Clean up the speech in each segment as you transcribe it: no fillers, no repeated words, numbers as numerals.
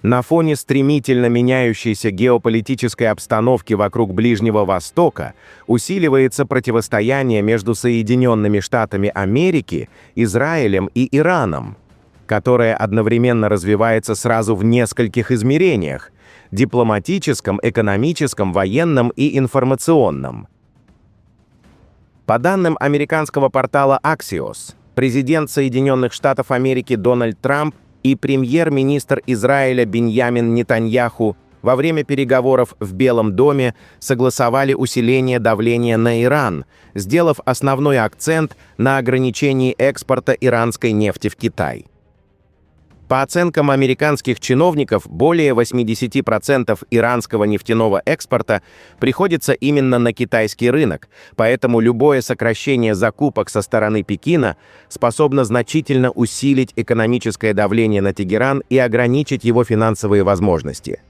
На фоне стремительно меняющейся геополитической обстановки вокруг Ближнего Востока усиливается противостояние между Соединенными Штатами Америки, Израилем и Ираном, которое одновременно развивается сразу в нескольких измерениях – дипломатическом, экономическом, военном и информационном. По данным американского портала Axios, президент Соединенных Штатов Америки Дональд Трамп и премьер-министр Израиля Биньямин Нетаньяху во время переговоров в Белом доме согласовали усиление давления на Иран, сделав основной акцент на ограничении экспорта иранской нефти в Китай. По оценкам американских чиновников, более 80% иранского нефтяного экспорта приходится именно на китайский рынок, поэтому любое сокращение закупок со стороны Пекина способно значительно усилить экономическое давление на Тегеран и ограничить его финансовые возможности.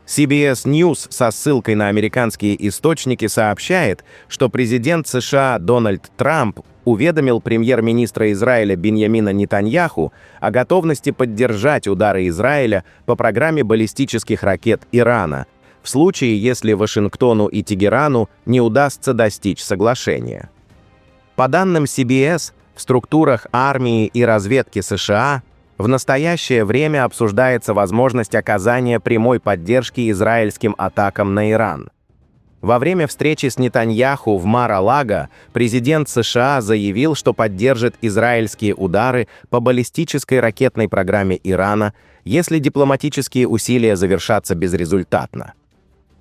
CBS News со ссылкой на американские источники сообщает, что президент США Дональд Трамп уведомил премьер-министра Израиля Биньямина Нетаньяху о готовности поддержать удары Израиля по программе баллистических ракет Ирана, в случае, если Вашингтону и Тегерану не удастся достичь соглашения. По данным CBS, в структурах армии и разведки США в настоящее время обсуждается возможность оказания прямой поддержки израильским атакам на Иран. Во время встречи с Нетаньяху в Мар-а-Лаго президент США заявил, что поддержит израильские удары по баллистической ракетной программе Ирана, если дипломатические усилия завершатся безрезультатно.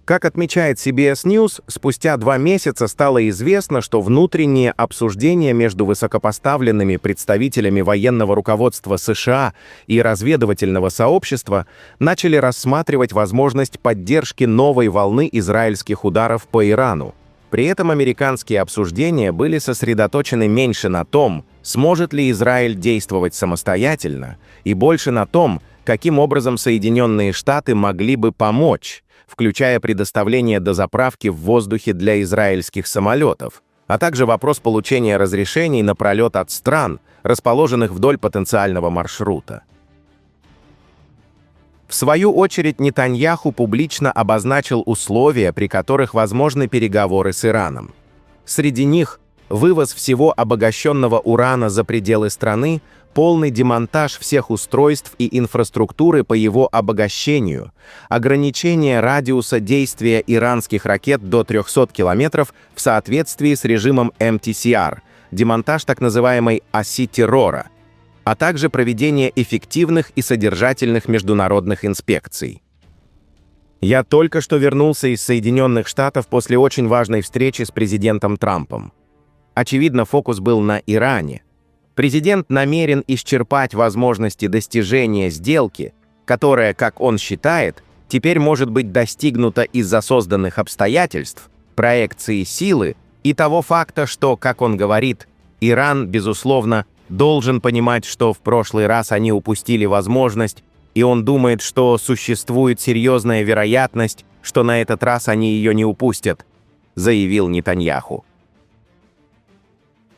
Как отмечает CBS News, спустя 2 месяца стало известно, что внутренние обсуждения между высокопоставленными представителями военного руководства США и разведывательного сообщества начали рассматривать возможность поддержки новой волны израильских ударов по Ирану. При этом американские обсуждения были сосредоточены меньше на том, сможет ли Израиль действовать самостоятельно, и больше на том, каким образом Соединенные Штаты могли бы помочь, включая предоставление дозаправки в воздухе для израильских самолетов, а также вопрос получения разрешений на пролет от стран, расположенных вдоль потенциального маршрута. В свою очередь, Нетаньяху публично обозначил условия, при которых возможны переговоры с Ираном. Среди них вывоз всего обогащенного урана за пределы страны, полный демонтаж всех устройств и инфраструктуры по его обогащению, ограничение радиуса действия иранских ракет до 300 километров в соответствии с режимом МТСР, демонтаж так называемой оси террора, а также проведение эффективных и содержательных международных инспекций. Я только что вернулся из Соединенных Штатов после очень важной встречи с президентом Трампом. Очевидно, фокус был на Иране. Президент намерен исчерпать возможности достижения сделки, которая, как он считает, теперь может быть достигнута из-за созданных обстоятельств, проекции силы и того факта, что, как он говорит, Иран, безусловно, должен понимать, что в прошлый раз они упустили возможность, и он думает, что существует серьезная вероятность, что на этот раз они ее не упустят, заявил Нетаньяху.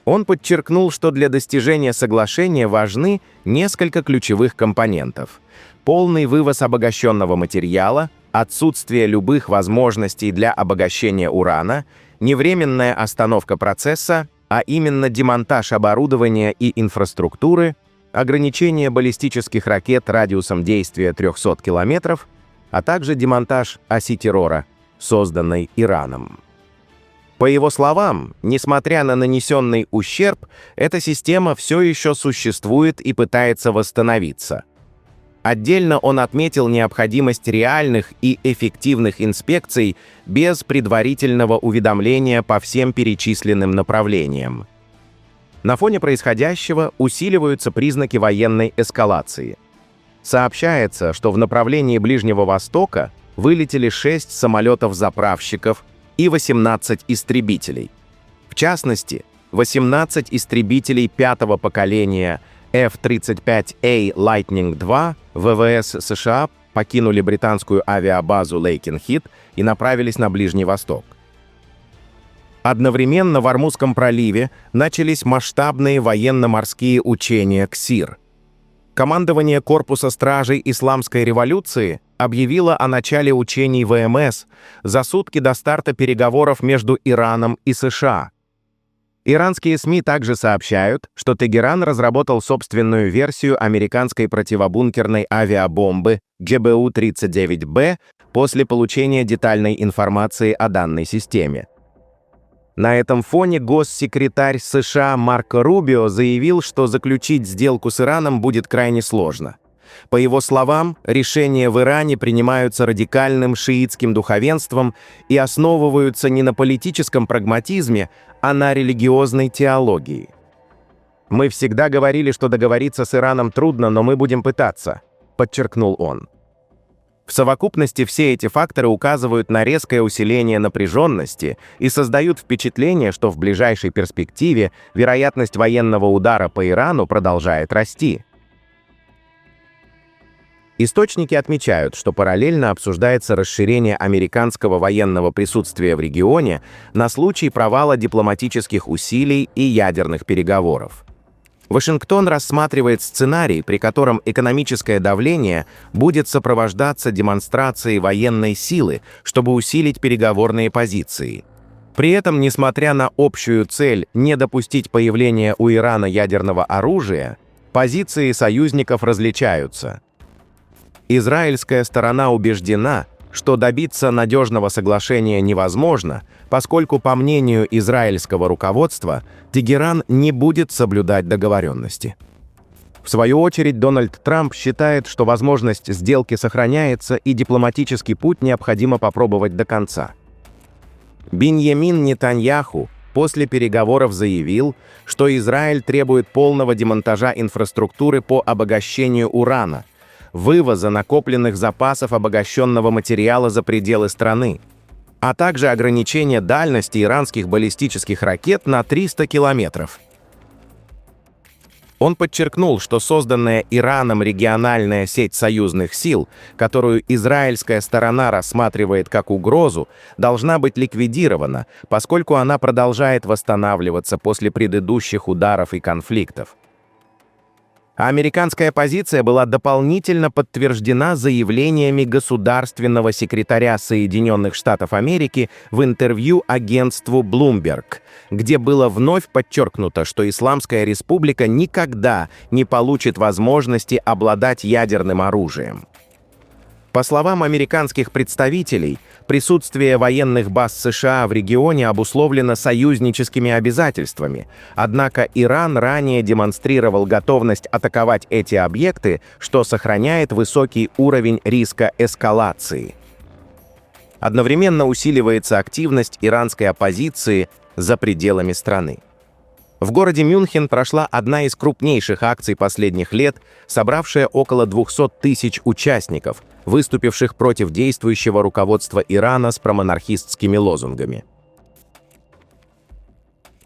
Он подчеркнул, что для достижения соглашения важны несколько ключевых компонентов: полный вывоз обогащенного материала, отсутствие любых возможностей для обогащения урана, невременная остановка процесса, а именно демонтаж оборудования и инфраструктуры, ограничение баллистических ракет радиусом действия 300 километров, а также демонтаж оси террора, созданной Ираном. По его словам, несмотря на нанесенный ущерб, эта система все еще существует и пытается восстановиться. Отдельно он отметил необходимость реальных и эффективных инспекций без предварительного уведомления по всем перечисленным направлениям. На фоне происходящего усиливаются признаки военной эскалации. Сообщается, что в направлении Ближнего Востока вылетели 6 самолетов-заправщиков и 18 истребителей. В частности, 18 истребителей 5-го поколения F-35A Lightning II ВВС США покинули британскую авиабазу Лейкенхит и направились на Ближний Восток. Одновременно в Ормузском проливе начались масштабные военно-морские учения КСИР. Командование Корпуса стражей Исламской революции объявило о начале учений ВМС за сутки до старта переговоров между Ираном и США. Иранские СМИ также сообщают, что Тегеран разработал собственную версию американской противобункерной авиабомбы GBU-39B после получения детальной информации о данной системе. На этом фоне госсекретарь США Марко Рубио заявил, что заключить сделку с Ираном будет крайне сложно. По его словам, решения в Иране принимаются радикальным шиитским духовенством и основываются не на политическом прагматизме, а на религиозной теологии. «Мы всегда говорили, что договориться с Ираном трудно, но мы будем пытаться», — подчеркнул он. В совокупности все эти факторы указывают на резкое усиление напряженности и создают впечатление, что в ближайшей перспективе вероятность военного удара по Ирану продолжает расти. Источники отмечают, что параллельно обсуждается расширение американского военного присутствия в регионе на случай провала дипломатических усилий и ядерных переговоров. Вашингтон рассматривает сценарий, при котором экономическое давление будет сопровождаться демонстрацией военной силы, чтобы усилить переговорные позиции. При этом, несмотря на общую цель не допустить появления у Ирана ядерного оружия, позиции союзников различаются. Израильская сторона убеждена, что добиться надежного соглашения невозможно, поскольку, по мнению израильского руководства, Тегеран не будет соблюдать договоренности. В свою очередь, Дональд Трамп считает, что возможность сделки сохраняется и дипломатический путь необходимо попробовать до конца. Биньямин Нетаньяху после переговоров заявил, что Израиль требует полного демонтажа инфраструктуры по обогащению урана, вывоза накопленных запасов обогащенного материала за пределы страны, а также ограничения дальности иранских баллистических ракет на 300 километров. Он подчеркнул, что созданная Ираном региональная сеть союзных сил, которую израильская сторона рассматривает как угрозу, должна быть ликвидирована, поскольку она продолжает восстанавливаться после предыдущих ударов и конфликтов. А американская позиция была дополнительно подтверждена заявлениями государственного секретаря Соединенных Штатов Америки в интервью агентству Bloomberg, где было вновь подчеркнуто, что Исламская Республика никогда не получит возможности обладать ядерным оружием. По словам американских представителей, присутствие военных баз США в регионе обусловлено союзническими обязательствами, однако Иран ранее демонстрировал готовность атаковать эти объекты, что сохраняет высокий уровень риска эскалации. Одновременно усиливается активность иранской оппозиции за пределами страны. В городе Мюнхен прошла одна из крупнейших акций последних лет, собравшая около 200 тысяч участников, выступивших против действующего руководства Ирана с промонархистскими лозунгами.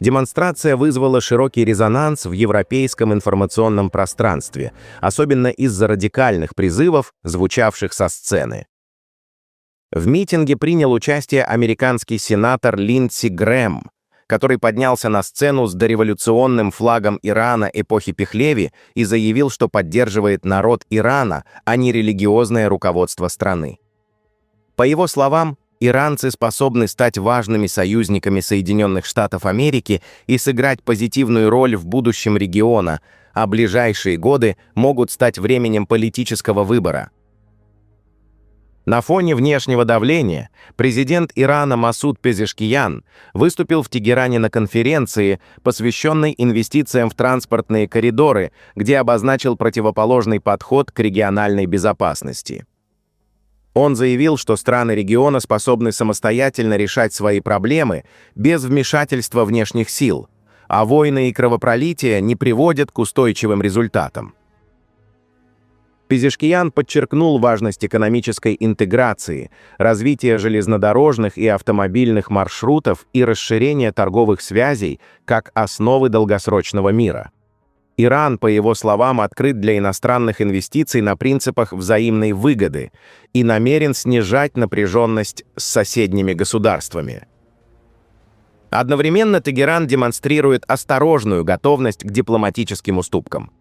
Демонстрация вызвала широкий резонанс в европейском информационном пространстве, особенно из-за радикальных призывов, звучавших со сцены. В митинге принял участие американский сенатор Линдси Грэм, который поднялся на сцену с дореволюционным флагом Ирана эпохи Пехлеви и заявил, что поддерживает народ Ирана, а не религиозное руководство страны. По его словам, иранцы способны стать важными союзниками Соединенных Штатов Америки и сыграть позитивную роль в будущем региона, а ближайшие годы могут стать временем политического выбора. На фоне внешнего давления президент Ирана Масуд Пезешкиян выступил в Тегеране на конференции, посвященной инвестициям в транспортные коридоры, где обозначил противоположный подход к региональной безопасности. Он заявил, что страны региона способны самостоятельно решать свои проблемы без вмешательства внешних сил, а войны и кровопролитие не приводят к устойчивым результатам. Пезешкиян подчеркнул важность экономической интеграции, развития железнодорожных и автомобильных маршрутов и расширения торговых связей как основы долгосрочного мира. Иран, по его словам, открыт для иностранных инвестиций на принципах взаимной выгоды и намерен снижать напряженность с соседними государствами. Одновременно Тегеран демонстрирует осторожную готовность к дипломатическим уступкам.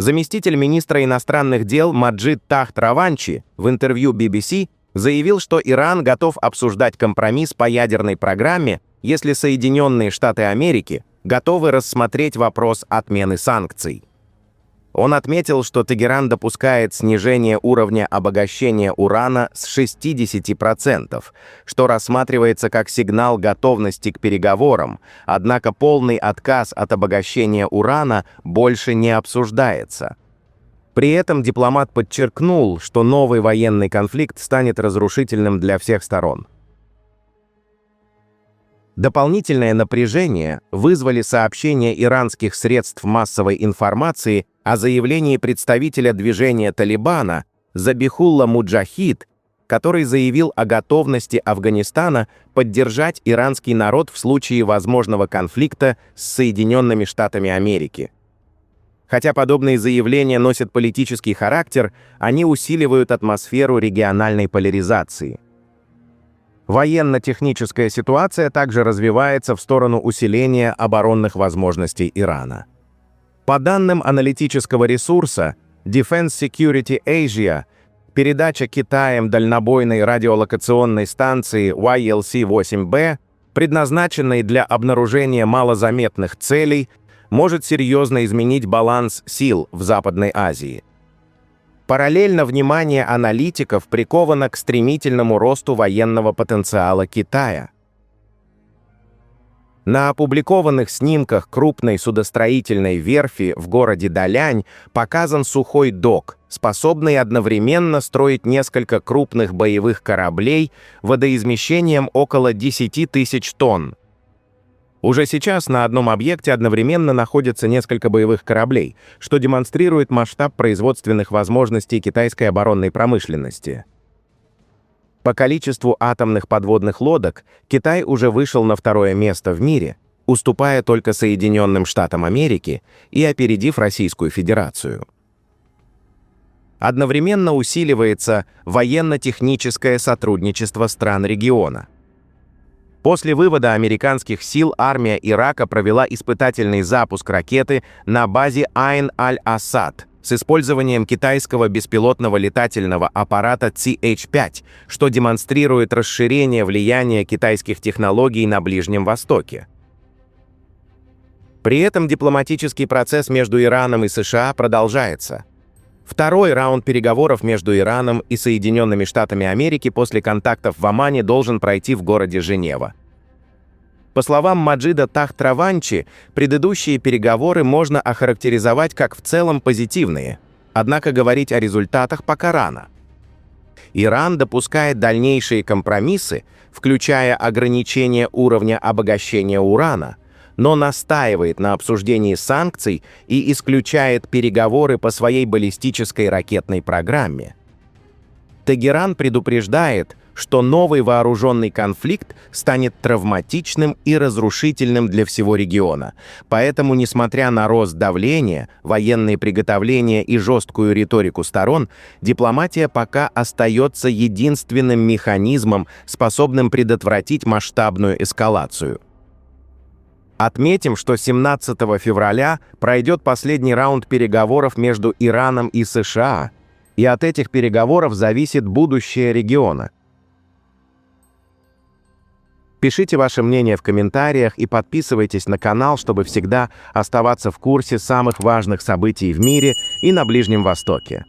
Заместитель министра иностранных дел Маджид Тахт Раванчи в интервью BBC заявил, что Иран готов обсуждать компромисс по ядерной программе, если Соединенные Штаты Америки готовы рассмотреть вопрос отмены санкций. Он отметил, что Тегеран допускает снижение уровня обогащения урана с 60%, что рассматривается как сигнал готовности к переговорам, однако полный отказ от обогащения урана больше не обсуждается. При этом дипломат подчеркнул, что новый военный конфликт станет разрушительным для всех сторон. Дополнительное напряжение вызвали сообщения иранских средств массовой информации о заявлении представителя движения Талибана Забихулла Муджахид, который заявил о готовности Афганистана поддержать иранский народ в случае возможного конфликта с Соединенными Штатами Америки. Хотя подобные заявления носят политический характер, они усиливают атмосферу региональной поляризации. Военно-техническая ситуация также развивается в сторону усиления оборонных возможностей Ирана. По данным аналитического ресурса Defense Security Asia, передача Китаем дальнобойной радиолокационной станции YLC-8B, предназначенной для обнаружения малозаметных целей, может серьезно изменить баланс сил в Западной Азии. Параллельно внимание аналитиков приковано к стремительному росту военного потенциала Китая. На опубликованных снимках крупной судостроительной верфи в городе Далянь показан сухой док, способный одновременно строить несколько крупных боевых кораблей водоизмещением около 10 тысяч тонн. Уже сейчас на одном объекте одновременно находятся несколько боевых кораблей, что демонстрирует масштаб производственных возможностей китайской оборонной промышленности. По количеству атомных подводных лодок Китай уже вышел на второе место в мире, уступая только Соединенным Штатам Америки и опередив Российскую Федерацию. Одновременно усиливается военно-техническое сотрудничество стран региона. После вывода американских сил армия Ирака провела испытательный запуск ракеты на базе Айн-аль-Асад с использованием китайского беспилотного летательного аппарата CH-5, что демонстрирует расширение влияния китайских технологий на Ближнем Востоке. При этом дипломатический процесс между Ираном и США продолжается. Второй раунд переговоров между Ираном и Соединенными Штатами Америки после контактов в Омане должен пройти в городе Женева. По словам Маджида Тахт Раванчи, предыдущие переговоры можно охарактеризовать как в целом позитивные, однако говорить о результатах пока рано. Иран допускает дальнейшие компромиссы, включая ограничение уровня обогащения урана, но настаивает на обсуждении санкций и исключает переговоры по своей баллистической ракетной программе. Тегеран предупреждает, что новый вооруженный конфликт станет травматичным и разрушительным для всего региона. Поэтому, несмотря на рост давления, военные приготовления и жесткую риторику сторон, дипломатия пока остается единственным механизмом, способным предотвратить масштабную эскалацию. Отметим, что 17 февраля пройдет последний раунд переговоров между Ираном и США, и от этих переговоров зависит будущее региона. Пишите ваше мнение в комментариях и подписывайтесь на канал, чтобы всегда оставаться в курсе самых важных событий в мире и на Ближнем Востоке.